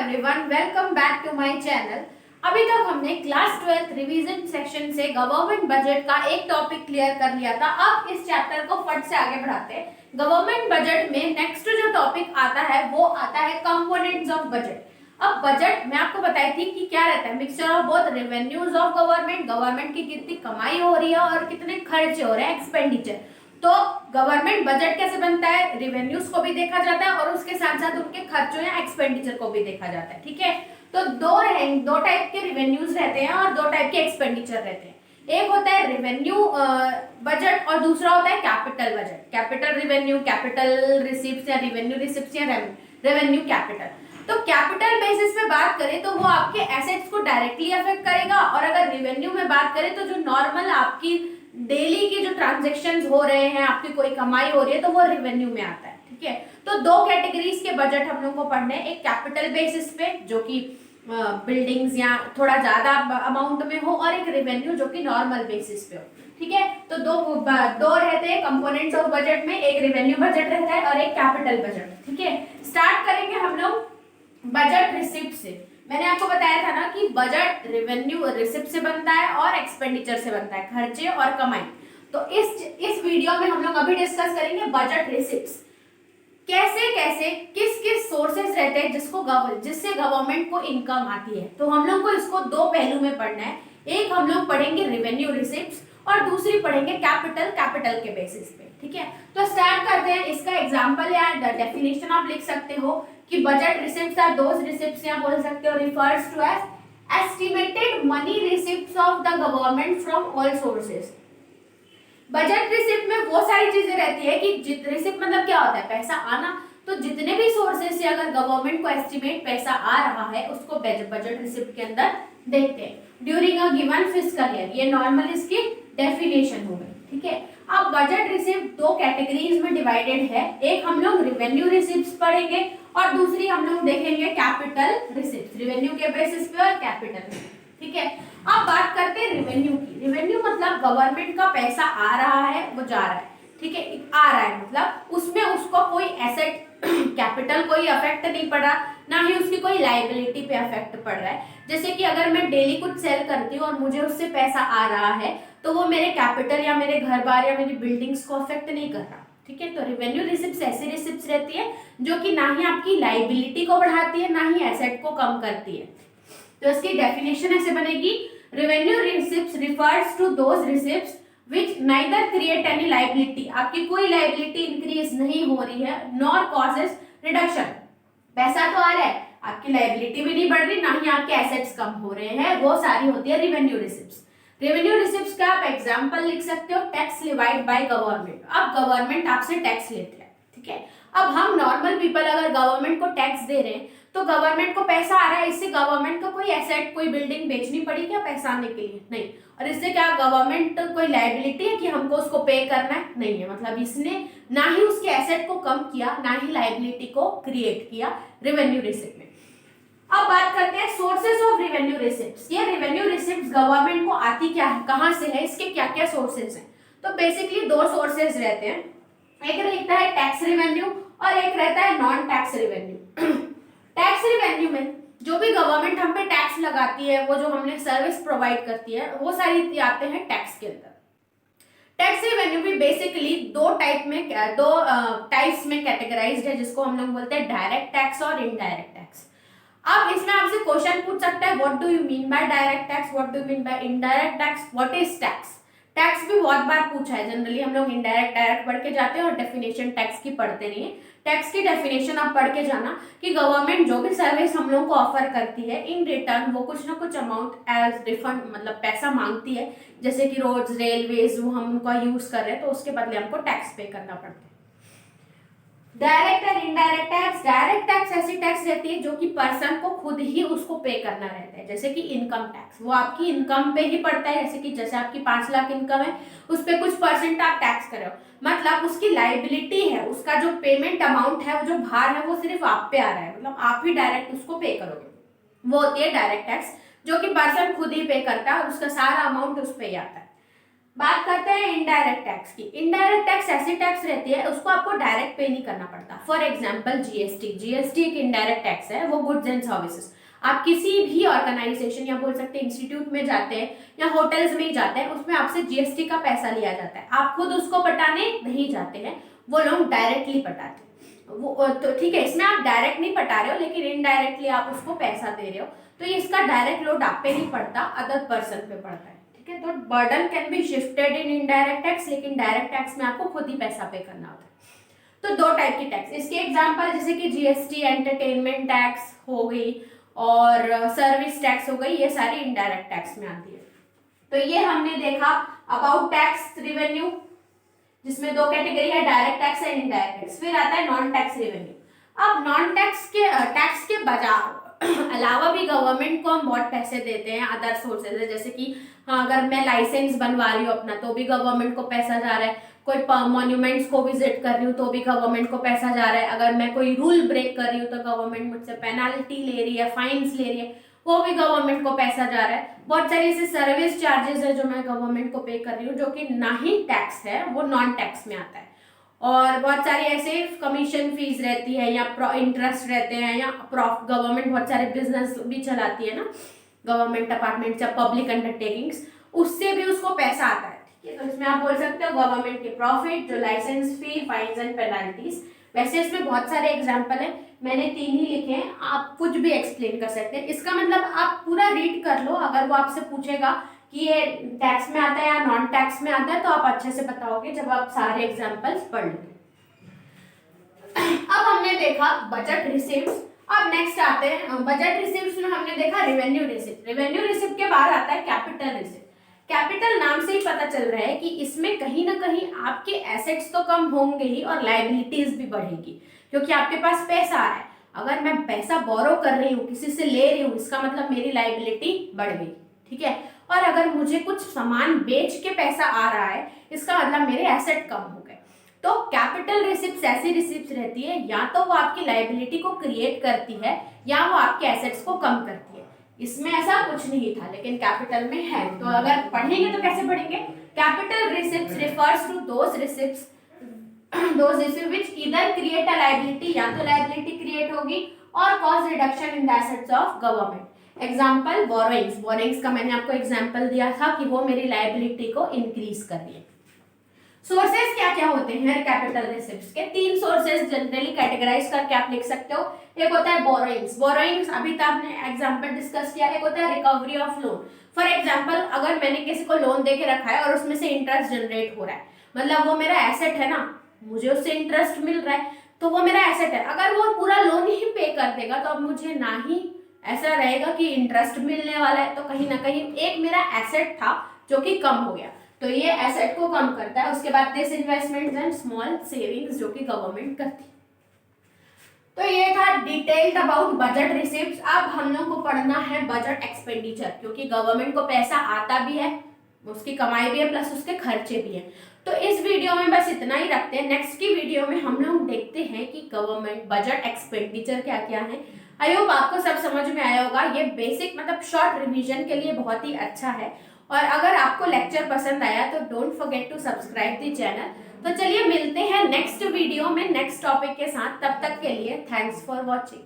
Everyone, welcome back to my channel. अभी तक हमने क्लास 12 रिवीजन सेक्शन से गवर्नमेंट बजट का एक टॉपिक क्लियर कर लिया था। अब इस चैप्टर को फट से आगे बढ़ाते हैं। गवर्नमेंट बजट में नेक्स्ट जो टॉपिक आता है वो आता है कंपोनेंट्स ऑफ बजट। अब बजट मैं आपको बताई थी कि क्या रहता है, mixture of both revenues of government की कितनी कमाई हो रही है और कितने खर्चे हो रहे हैं, एक्सपेंडिचर। तो गवर्नमेंट बजट कैसे बनता है, रिवेन्यूज को भी देखा जाता है और उसके साथ साथ उनके खर्चों या एक्सपेंडिचर को भी देखा जाता है। ठीक है, तो दो टाइप के रिवेन्यूज रहते हैं और दो टाइप के एक्सपेंडिचर रहते हैं। एक होता है रिवेन्यू बजट और दूसरा होता है capital budget. Capital revenue, capital receipt या रिवेन्यू रिसिप्ट या रेवेन्यू कैपिटल। तो कैपिटल बेसिस पे बात करें तो वो आपके एसेट्स को डायरेक्टली अफेक्ट करेगा, और अगर रिवेन्यू में बात करें तो जो नॉर्मल आपकी डेली के जो ट्रांजैक्शंस हो रहे हैं, आपकी कोई कमाई हो रही है, तो वो रेवेन्यू में आता है। ठीक है, तो दो कैटेगरीज के बजट हम लोग को पढ़ने, एक कैपिटल बेसिस पे जो कि बिल्डिंग्स या थोड़ा ज्यादा अमाउंट में हो, और एक रेवेन्यू जो कि नॉर्मल बेसिस पे हो। ठीक है, तो दो रहते हैं कंपोनेंट्स ऑफ बजट में, एक रेवेन्यू बजट रहता है और एक कैपिटल बजट। ठीक है, स्टार्ट करेंगे हम लोग बजट रिसिप्ट से। मैंने आपको बताया था ना कि बजट रेवेन्यू रिसिप्ट से बनता है और एक्सपेंडिचर से बनता है, खर्चे और कमाई। तो इस वीडियो में हम लोग अभी डिस्कस करेंगे बजट रिसिप्ट्स। कैसे कैसे किस किस सोर्सेस रहते हैं जिससे गवर्नमेंट को इनकम आती है। तो हम लोग को इसको दो पहलू में पढ़ना है। एक हम लोग पढ़ेंगे रेवेन्यू रिसिप्ट्स और दूसरी पढ़ेंगे कैपिटल के बेसिस पे। ठीक है, तो स्टार्ट करते हैं। इसका एग्जांपल या डेफिनेशन आप लिख सकते हो कि budget receipts are those receipts, या बोल सकते हो refers to as estimated money receipts of the government from all sources. Budget receipt में वो सारी चीजें रहती है कि रिसिप्ट मतलब क्या होता है, पैसा आना। तो जितने भी सोर्सेस से अगर गवर्नमेंट को एस्टिमेट पैसा आ रहा है उसको बजट रिसिप्ट के अंदर देखते हैं during a given fiscal year. ये नॉर्मल इसकी डेफिनेशन हो गई। ठीक है, अब बजट रिसिप्ट दो कैटेगरीज में डिवाइडेड है। एक हम लोग रेवेन्यू रिसिप्ट्स पढ़ेंगे और दूसरी हम लोग देखेंगे कैपिटल रिसिप्ट्स, रेवेन्यू के बेसिस पे और कैपिटल। ठीक है, अब बात करते हैं रेवेन्यू की। रेवेन्यू मतलब गवर्नमेंट का पैसा आ रहा है, वो जा रहा है। ठीक है, आ रहा है मतलब उसमें उसको कोई एसेट कैपिटल कोई अफेक्ट नहीं पड़ रहा, ना ही उसकी कोई लायबिलिटी पे अफेक्ट पड़ रहा है। जैसे कि अगर मैं डेली कुछ सेल करती हूँ और मुझे उससे पैसा आ रहा है तो वो मेरे कैपिटल या मेरे घर बार या मेरी बिल्डिंग्स को अफेक्ट नहीं कर रहा। ठीक है, तो रेवेन्यू रिसिप्ट्स ऐसी रिसिप्ट्स रहती है जो कि ना ही आपकी लायबिलिटी को बढ़ाती है ना ही एसेट को कम करती है। तो इसकी डेफिनेशन ऐसे बनेगी, revenue receipts refers to those receipts which neither create any liability, आपकी कोई लायबिलिटी इंक्रीज नहीं हो रही है, nor causes reduction। पैसा तो आ रहा है, आपकी लायबिलिटी भी नहीं बढ़ रही, ना ही आपके एसेट्स कम हो रहे हैं, वो सारी होती है रेवेन्यू रिसिप्ट्स। रेवेन्यू रिसिप्ट्स का आप एग्जांपल लिख सकते हो, टैक्स लिवाइड बाय गवर्नमेंट। अब गवर्नमेंट आपसे टैक्स लेते हैं। ठीक है, अब हम नॉर्मल पीपल अगर गवर्नमेंट को टैक्स दे रहे हैं तो गवर्नमेंट को पैसा आ रहा है, इससे गवर्नमेंट को कोई एसेट कोई बिल्डिंग बेचनी पड़ी क्या पैसा आने के लिए? नहीं। और इससे क्या गवर्नमेंट कोई लायबिलिटी है कि हमको उसको पे करना है? नहीं है। मतलब इसने ना ही उसके एसेट को कम किया ना ही लायबिलिटी को क्रिएट किया रेवेन्यू रिसिप्ट में। अब बात करते हैं सोर्सेस ऑफ रेवेन्यू रिसिप्ट्स। ये रेवेन्यू रिसिप्ट्स गवर्नमेंट को आती क्या है, कहाँ से है, इसके क्या क्या सोर्सेस हैं? तो बेसिकली दो सोर्सेस रहते हैं, एक रहता है टैक्स रेवेन्यू और एक रहता है non tax revenue. Tax revenue में जो भी गवर्नमेंट हम पे टैक्स लगाती है, वो जो हमने सर्विस प्रोवाइड करती है, वो सारी आते हैं टैक्स के अंदर। टैक्स रेवेन्यू भी बेसिकली दो टाइप्स में कैटेगराइज्ड है, जिसको हम लोग बोलते हैं डायरेक्ट टैक्स और इनडायरेक्ट टैक्स। अब इसमें आपसे क्वेश्चन पूछ सकता है, what do you mean by direct tax, what do you mean by indirect tax, what is tax. Tax भी बहुत बार पूछा है, जनरली हम लोग इनडायरेक्ट डायरेक्ट पढ़ के जाते हैं और डेफिनेशन टैक्स की पढ़ते नहीं है। टैक्स की डेफिनेशन आप पढ़ के जाना कि गवर्नमेंट जो भी सर्विस हम लोग को ऑफर करती है, इन रिटर्न वो कुछ ना कुछ अमाउंट एज रिफंड मतलब पैसा मांगती है। जैसे कि रोड्स, रेलवेज वो हम उनका यूज कर रहे हैं तो उसके बदले हमको टैक्स पे करना पड़ता है। डायरेक्ट और इनडायरेक्ट टैक्स। डायरेक्ट टैक्स ऐसी टैक्स रहती है जो कि पर्सन को खुद ही उसको पे करना रहता है। जैसे कि इनकम टैक्स, वो आपकी इनकम पे ही पड़ता है। जैसे आपकी 5 लाख इनकम है, उस पर कुछ परसेंट आप टैक्स कर रहे हो, मतलब उसकी लायबिलिटी है, उसका जो पेमेंट अमाउंट है, वो जो भार है, वो सिर्फ आप पे आ रहा है, मतलब आप ही डायरेक्ट उसको पे करोगे। वो होती है डायरेक्ट टैक्स, जो कि पर्सन खुद ही पे करता है और उसका सारा अमाउंट उस पे ही आता है। बात करते हैं इनडायरेक्ट टैक्स की। इनडायरेक्ट टैक्स ऐसी टैक्स रहती है उसको आपको डायरेक्ट पे नहीं करना पड़ता। फॉर एग्जांपल जीएसटी, जीएसटी एक इनडायरेक्ट टैक्स है, वो गुड्स एंड सर्विसेज। आप किसी भी ऑर्गेनाइजेशन या बोल सकते हैं इंस्टीट्यूट में जाते हैं या होटल्स में ही जाते हैं, उसमें आपसे जीएसटी का पैसा लिया जाता है, आप खुद उसको पटाने नहीं जाते हैं, वो लोग डायरेक्टली पटाते हैं। वो तो ठीक है, इसमें आप डायरेक्ट नहीं पटा रहे हो लेकिन इनडायरेक्टली आप उसको पैसा दे रहे हो, तो ये इसका डायरेक्ट लोड आप पे नहीं पड़ता, अदर पर्सन पे पड़ता है। ठीक है, तो burden can be shifted in indirect tax, लेकिन डायरेक्ट टैक्स में आपको खुद ही पैसा पे करना होता है। तो दो टाइप की टैक्स, इसके एग्जांपल जैसे कि जीएसटी, एंटरटेनमेंट टैक्स हो गई और सर्विस टैक्स हो गई, ये सारी इनडायरेक्ट टैक्स में आती है। तो ये हमने देखा अबाउट टैक्स रेवेन्यू, जिसमें दो कैटेगरी है, direct tax and indirect tax. फिर आता है नॉन टैक्स रेवेन्यू। अब नॉन टैक्स के बजाय अलावा भी गवर्नमेंट को हम बहुत पैसे देते हैं अदर सोर्सेज है, जैसे कि हाँ, अगर मैं लाइसेंस बनवा रही हूँ अपना तो भी गवर्नमेंट को पैसा जा रहा है, कोई मॉन्यूमेंट्स को विजिट कर रही हूँ तो भी गवर्नमेंट को पैसा जा रहा है, अगर मैं कोई रूल ब्रेक कर रही हूँ तो गवर्नमेंट मुझसे पेनाल्टी ले रही है, फाइन्स ले रही है, वो भी गवर्नमेंट को पैसा जा रहा है। बहुत सारी ऐसे सर्विस चार्जेस है जो मैं गवर्नमेंट को पे कर रही हूँ, जो कि ना ही टैक्स है, वो नॉन टैक्स में आता है। और बहुत सारी ऐसे कमीशन फीस रहती है या इंटरेस्ट रहते हैं या गवर्नमेंट बहुत सारे बिजनेस भी चलाती है ना, गवर्नमेंट अपार्टमेंट्स या पब्लिक अंडरटेकिंग्स, उससे भी उसको पैसा आता है। ठीक है, तो इसमें आप बोल सकते हो गवर्नमेंट के प्रॉफिट, जो licence fee, fines and penalties. वैसे इसमें बहुत सारे एग्जाम्पल हैं, मैंने 3 ही लिखे हैं, आप कुछ भी एक्सप्लेन कर सकते हैं। इसका मतलब आप पूरा रीड कर लो, अगर वो आपसे पूछेगा कि ये टैक्स में आता है या नॉन टैक्स में आता है तो आप अच्छे से बताओगे जब आप सारे एग्जाम्पल्स पढ़ लोगे। अब हमने देखा बजट रिसीप्ट्स, अब नेक्स्ट आते हैं बजट रिसीप्ट्स में हमने देखा रेवेन्यू रिसिप्ट। रेवेन्यू रिसिप्ट के बाद आता है कैपिटल रिसिप्ट। कैपिटल नाम से ही पता चल रहा है कि इसमें कहीं ना कहीं आपके एसेट्स तो कम होंगे ही और लायबिलिटीज भी बढ़ेगी, क्योंकि आपके पास पैसा आ रहा है। अगर मैं पैसा बोरो कर रही हूँ, किसी से ले रही हूँ, इसका मतलब मेरी लायबिलिटी बढ़ गई। ठीक है, और अगर मुझे कुछ सामान बेच के पैसा आ रहा है, इसका मतलब मेरे एसेट कम हो गए। तो कैपिटल रिसिप्ट्स ऐसी रिसिप्ट्स रहती है, या तो वो आपकी लायबिलिटी को क्रिएट करती है या वो आपके एसेट्स को कम करती है। इसमें ऐसा कुछ नहीं था लेकिन कैपिटल में है, तो अगर पढ़ेंगे तो कैसे पढ़ेंगे? Capital receipts refers to those receipts which either create a liability, या तो लायबिलिटी क्रिएट होगी और cause reduction in the assets of government. Example borrowings, borrowings का मैंने आपको एग्जाम्पल दिया था कि वो मेरी लायबिलिटी को इंक्रीज कर रही है। सोर्सेज क्या क्या होते हैं कैपिटल रिसिप्ट्स के? 3 सोर्सेज जनरली कैटेगराइज करके आप लिख सकते हो। एक होता है बोरोइंग्स, बोरोइंग्स अभी तक आपने एग्जांपल डिस्कस किया। एक होता है recovery of loan. For example अगर मैंने किसी को लोन दे के रखा है और उसमें से इंटरेस्ट जनरेट हो रहा है, मतलब वो मेरा एसेट है ना, मुझे उससे इंटरेस्ट मिल रहा है तो वो मेरा एसेट है। अगर वो पूरा लोन ही पे कर देगा तो अब मुझे ना ही ऐसा रहेगा कि इंटरेस्ट मिलने वाला है, तो कहीं ना कहीं एक मेरा एसेट था जो कि कम हो गया, तो ये एसेट को कम करता है। उसके बाद this investments and small savings जो कि गवर्नमेंट करती है। तो ये था डिटेल्ड अबाउट बजट रिसिप्ट्स। अब हम लोग को पढ़ना है बजट एक्सपेंडिचर, क्योंकि गवर्नमेंट को पैसा आता भी है, उसकी कमाई भी है, प्लस उसके खर्चे भी हैं। तो इस वीडियो में बस इतना ही रखते हैं। नेक्स्ट की वीडियो में हम लोग देखते हैं कि गवर्नमेंट बजट एक्सपेंडिचर क्या क्या है। आई होप आपको सब समझ में आया होगा। ये बेसिक मतलब शॉर्ट रिवीजन के लिए बहुत ही अच्छा है। और अगर आपको लेक्चर पसंद आया तो don't forget to subscribe the channel. तो चलिए मिलते हैं नेक्स्ट वीडियो में नेक्स्ट टॉपिक के साथ। तब तक के लिए थैंक्स फॉर वॉचिंग।